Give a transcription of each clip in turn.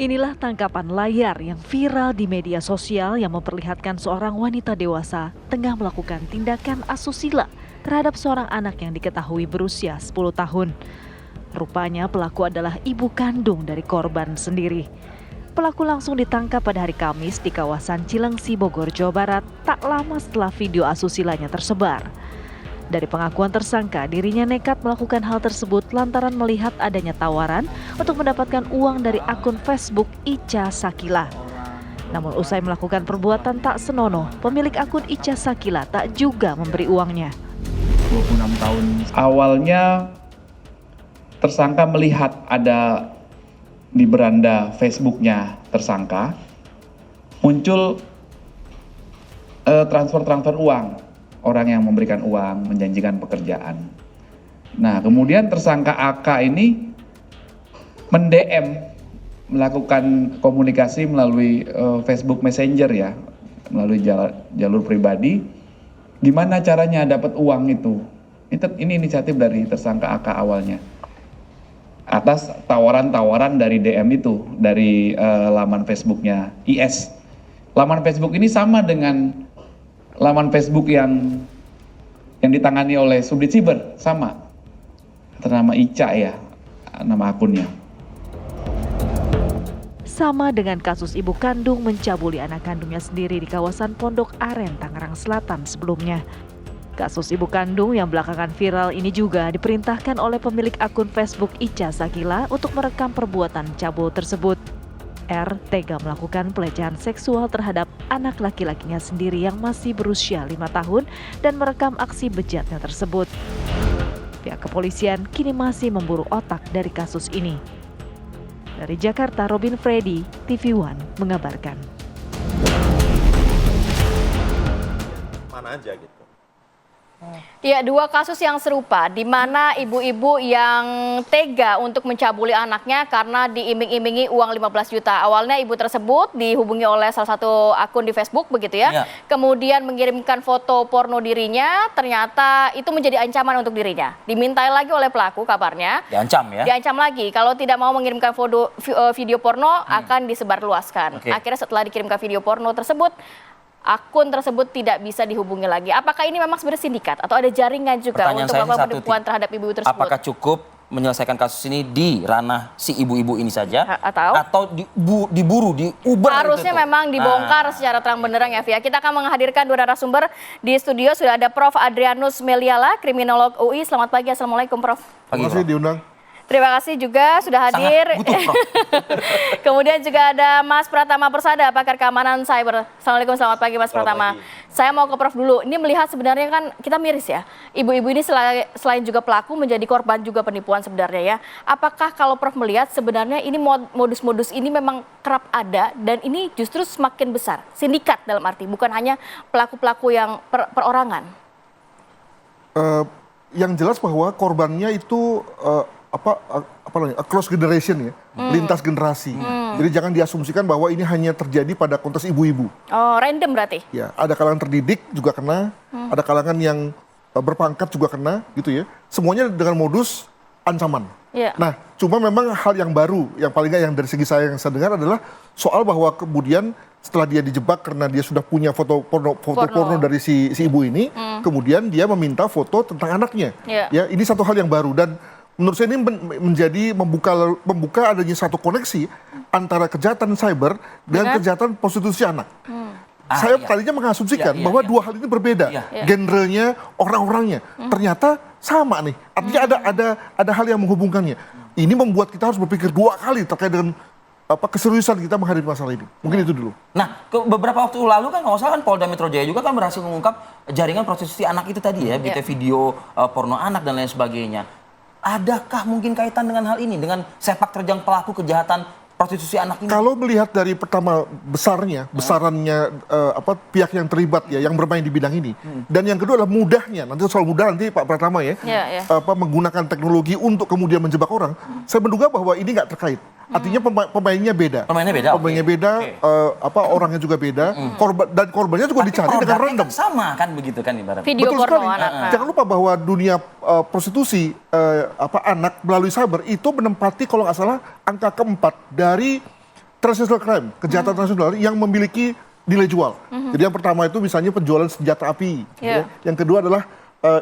Inilah tangkapan layar yang viral di media sosial yang memperlihatkan seorang wanita dewasa tengah melakukan tindakan asusila terhadap seorang anak yang diketahui berusia 10 tahun. Rupanya pelaku adalah ibu kandung dari korban sendiri. Pelaku langsung ditangkap pada hari Kamis di kawasan Cilengsi, Bogor, Jawa Barat tak lama setelah video asusilanya tersebar. Dari pengakuan tersangka, dirinya nekat melakukan hal tersebut lantaran melihat adanya tawaran untuk mendapatkan uang dari akun Facebook Ica Sakila. Namun usai melakukan perbuatan tak senonoh, pemilik akun Ica Sakila tak juga memberi uangnya. 26 tahun. Awalnya tersangka melihat ada di beranda Facebooknya tersangka muncul transfer uang. Orang yang memberikan uang, menjanjikan pekerjaan. Nah, kemudian tersangka AK ini mendm, melakukan komunikasi melalui Facebook Messenger ya, melalui jalur pribadi. Gimana caranya dapat uang itu? Ini inisiatif dari tersangka AK awalnya. Atas tawaran-tawaran dari DM itu, dari laman Facebooknya IS. Laman Facebook ini sama dengan laman Facebook yang ditangani oleh Subdit Siber, sama. Ternama Ica ya, nama akunnya. Sama dengan kasus ibu kandung mencabuli anak kandungnya sendiri di kawasan Pondok Aren, Tangerang Selatan sebelumnya. Kasus ibu kandung yang belakangan viral ini juga diperintahkan oleh pemilik akun Facebook Ica Sakila untuk merekam perbuatan cabul tersebut. R tega melakukan pelecehan seksual terhadap anak laki-lakinya sendiri yang masih berusia 5 tahun dan merekam aksi bejatnya tersebut. Pihak kepolisian kini masih memburu otak dari kasus ini. Dari Jakarta, Robin Freddy, TV One mengabarkan. Mana aja gitu. Ya, dua kasus yang serupa di mana ibu-ibu yang tega untuk mencabuli anaknya karena diiming-imingi uang 15 juta. Awalnya ibu tersebut dihubungi oleh salah satu akun di Facebook begitu ya. Kemudian mengirimkan foto porno dirinya, ternyata itu menjadi ancaman untuk dirinya. Dimintai lagi oleh pelaku kabarnya. Diancam ya? Diancam lagi. Kalau tidak mau mengirimkan video porno akan disebarluaskan. Akhirnya setelah dikirimkan video porno tersebut, akun tersebut tidak bisa dihubungi lagi. Apakah ini memang sebenarnya sindikat atau ada jaringan juga untuk melakukan penipuan terhadap ibu-ibu tersebut? Apakah cukup menyelesaikan kasus ini di ranah si ibu-ibu ini saja? Atau diburu, diuber? Harusnya memang dibongkar secara terang benderang ya, Via. Kita akan menghadirkan dua narasumber di studio. Sudah ada Prof. Adrianus Meliala, kriminolog UI. Selamat pagi, Assalamualaikum Prof. Terima kasih diundang. Terima kasih juga sudah hadir. Kemudian juga ada Mas Pratama Persada, pakar keamanan cyber. Assalamualaikum, selamat pagi Mas Pratama. Saya mau ke Prof dulu. Ini melihat sebenarnya kan kita miris ya. Ibu-ibu ini selain juga pelaku menjadi korban juga penipuan sebenarnya ya. Apakah kalau Prof melihat sebenarnya ini modus-modus ini memang kerap ada dan ini justru semakin besar. Sindikat dalam arti bukan hanya pelaku-pelaku yang perorangan. Yang jelas bahwa korbannya itu across generation ya, lintas generasi. Jadi jangan diasumsikan bahwa ini hanya terjadi pada konteks ibu-ibu. Oh, random berarti? Ya, ada kalangan terdidik juga kena, ada kalangan yang berpangkat juga kena, gitu ya. Semuanya dengan modus ancaman. Nah, cuma memang hal yang baru, yang paling nggak yang dari segi saya yang saya dengar adalah soal bahwa kemudian setelah dia dijebak karena dia sudah punya foto porno dari si ibu ini, kemudian dia meminta foto tentang anaknya. Ya, ini satu hal yang baru dan menurut saya ini menjadi membuka adanya satu koneksi antara kejahatan cyber dengan kejahatan prostitusi anak. Saya tadinya mengasumsikan bahwa dua hal ini berbeda, genrenya, orang-orangnya. Ternyata sama nih. Artinya ada hal yang menghubungkannya. Ini membuat kita harus berpikir dua kali terkait dengan keseriusan kita menghadapi masalah ini. Mungkin itu dulu. Nah, beberapa waktu lalu kan nggak usah kan Polda Metro Jaya juga kan berhasil mengungkap jaringan prostitusi anak itu tadi ya, video porno anak dan lain sebagainya. Adakah mungkin kaitan dengan hal ini, dengan sepak terjang pelaku kejahatan prostitusi anak ini? Kalau melihat dari pertama besarannya pihak yang terlibat ya, yang bermain di bidang ini, dan yang kedua adalah mudahnya. Nanti soal mudah nanti Pak Pratama ya, menggunakan teknologi untuk kemudian menjebak orang. Saya menduga bahwa ini nggak terkait. Artinya pemainnya beda. Pemainnya beda, orangnya juga beda. Korbannya juga dicari dengan random. Kan sama kan begitu kan ibaratnya. Video betul porno sekali. anak. Jangan lupa bahwa dunia prostitusi anak melalui cyber itu menempati kalau nggak salah angka keempat dari transnational crime, kejahatan transnasional yang memiliki nilai jual. Jadi yang pertama itu misalnya penjualan senjata api, ya. Yang kedua adalah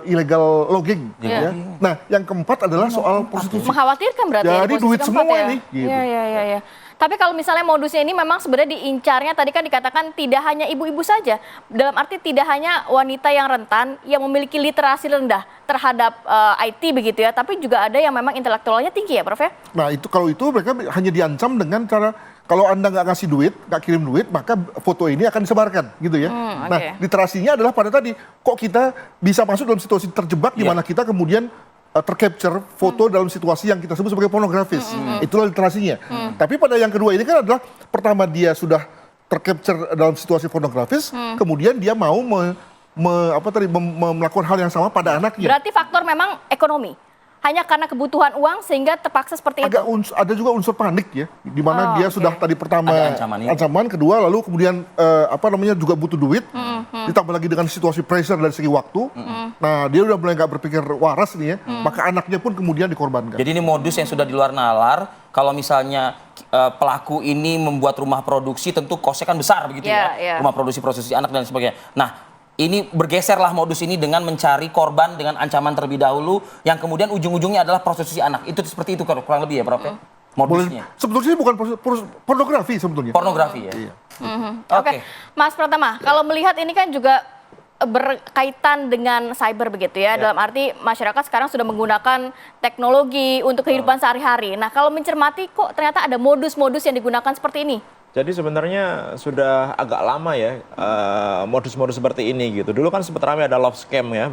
illegal logging. Ya. Nah, yang keempat adalah soal prostitusi. Mengkhawatirkan berarti. Jadi duit semua ya? ini. Gitu. Iya. Tapi kalau misalnya modusnya ini memang sebenarnya diincarnya tadi kan dikatakan tidak hanya ibu-ibu saja. Dalam arti tidak hanya wanita yang rentan yang memiliki literasi rendah terhadap IT begitu ya, tapi juga ada yang memang intelektualnya tinggi ya, Prof ya? Nah, kalau itu mereka hanya diancam dengan cara kalau Anda nggak ngasih duit, nggak kirim duit, maka foto ini akan disebarkan, gitu ya. Nah, literasinya adalah pada tadi, kok kita bisa masuk dalam situasi terjebak di mana kita kemudian tercapture foto dalam situasi yang kita sebut sebagai pornografis. Itulah literasinya. Tapi pada yang kedua ini kan adalah pertama dia sudah tercapture dalam situasi pornografis, kemudian dia mau melakukan hal yang sama pada anaknya. Berarti faktor memang ekonomi. Hanya karena kebutuhan uang sehingga terpaksa seperti itu. Ada juga unsur panik ya, di mana dia sudah tadi pertama ancaman, kedua lalu kemudian juga butuh duit, ditambah lagi dengan situasi pressure dari segi waktu. Nah, dia udah mulai nggak berpikir waras nih ya, maka anaknya pun kemudian dikorbankan. Jadi ini modus yang sudah di luar nalar. Kalau misalnya pelaku ini membuat rumah produksi, tentu kosnya kan besar begitu ya. Rumah produksi prostitusi anak dan sebagainya. Nah, ini bergeserlah modus ini dengan mencari korban dengan ancaman terlebih dahulu yang kemudian ujung-ujungnya adalah prostitusi anak. Itu seperti itu kurang lebih ya, Prof ya? Modusnya. Sebetulnya bukan pornografi sebetulnya. Pornografi ya. Iya. Oke. Mas Pratama, kalau melihat ini kan juga berkaitan dengan cyber begitu ya. Dalam arti masyarakat sekarang sudah menggunakan teknologi untuk kehidupan sehari-hari. Nah, kalau mencermati kok ternyata ada modus-modus yang digunakan seperti ini. Jadi sebenarnya sudah agak lama ya modus-modus seperti ini gitu. Dulu kan sempat ramai ada love scam ya,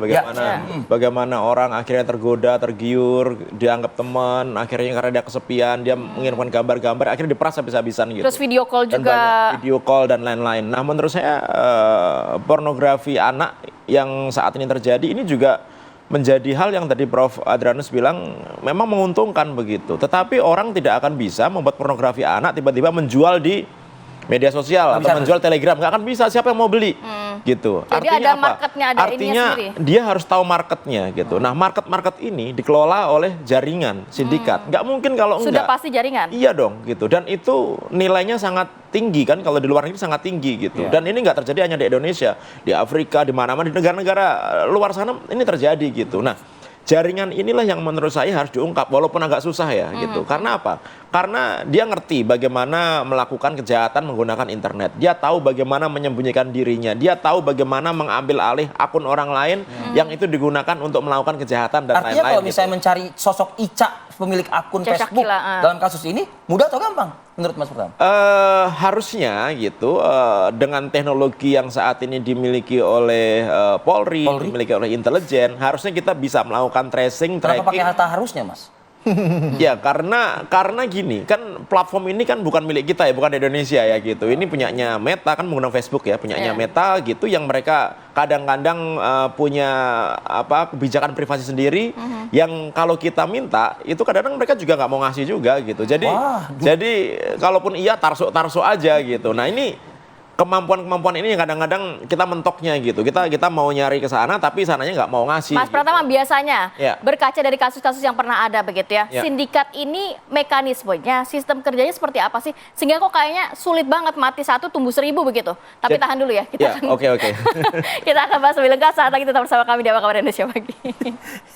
bagaimana orang akhirnya tergoda, tergiur, dianggap teman, akhirnya karena dia kesepian, dia mengirimkan gambar-gambar, akhirnya diperas habis-habisan gitu. Terus video call dan juga. Video call dan lain-lain. Nah, menurut saya pornografi anak yang saat ini terjadi ini juga menjadi hal yang tadi Prof. Adrianus bilang memang menguntungkan begitu. Tetapi orang tidak akan bisa membuat pornografi anak tiba-tiba menjual di media sosial atau menjual Telegram. Nggak akan bisa, siapa yang mau beli gitu. Jadi artinya ada apa? marketnya, ada artinya dia harus tahu marketnya gitu. Nah, market ini dikelola oleh jaringan, sindikat. Nggak mungkin kalau sudah pasti jaringan. Iya dong gitu. Dan itu nilainya sangat tinggi kan, kalau di luar negeri sangat tinggi gitu. Dan ini nggak terjadi hanya di Indonesia, di Afrika, di mana-mana, di negara-negara luar sana ini terjadi gitu. Nah, jaringan inilah yang menurut saya harus diungkap walaupun agak susah ya gitu. Karena apa? Karena dia ngerti bagaimana melakukan kejahatan menggunakan internet. Dia tahu bagaimana menyembunyikan dirinya. Dia tahu bagaimana mengambil alih akun orang lain yang itu digunakan untuk melakukan kejahatan dan lain-lain. Artinya kalau misalnya mencari sosok Ica pemilik akun Facebook dalam kasus ini mudah atau gampang menurut Mas Pratama? Harusnya gitu dengan teknologi yang saat ini dimiliki oleh Polri, dimiliki oleh intelijen, harusnya kita bisa melakukan tracing, tracking. Kenapa pakai harta harusnya, Mas? Ya karena gini kan platform ini kan bukan milik kita ya, bukan di Indonesia ya gitu. Ini punyanya Meta, kan menggunakan Facebook ya, punyanya Meta gitu, yang mereka kadang-kadang punya kebijakan privasi sendiri yang kalau kita minta itu kadang-kadang mereka juga nggak mau ngasih juga gitu. Jadi kalaupun iya tarso aja gitu. Nah, ini kemampuan ini yang kadang-kadang kita mentoknya gitu. Kita mau nyari ke sana tapi sananya nggak mau ngasih. Mas Pratama, biasanya berkaca dari kasus-kasus yang pernah ada begitu ya. Sindikat ini mekanismenya, sistem kerjanya seperti apa sih? Sehingga kok kayaknya sulit banget, mati satu tumbuh 1000 begitu. Tapi tahan dulu ya. Kita akan bahas lebih lengkap saat lagi tetap bersama kami di Apa Kabar Indonesia Pagi.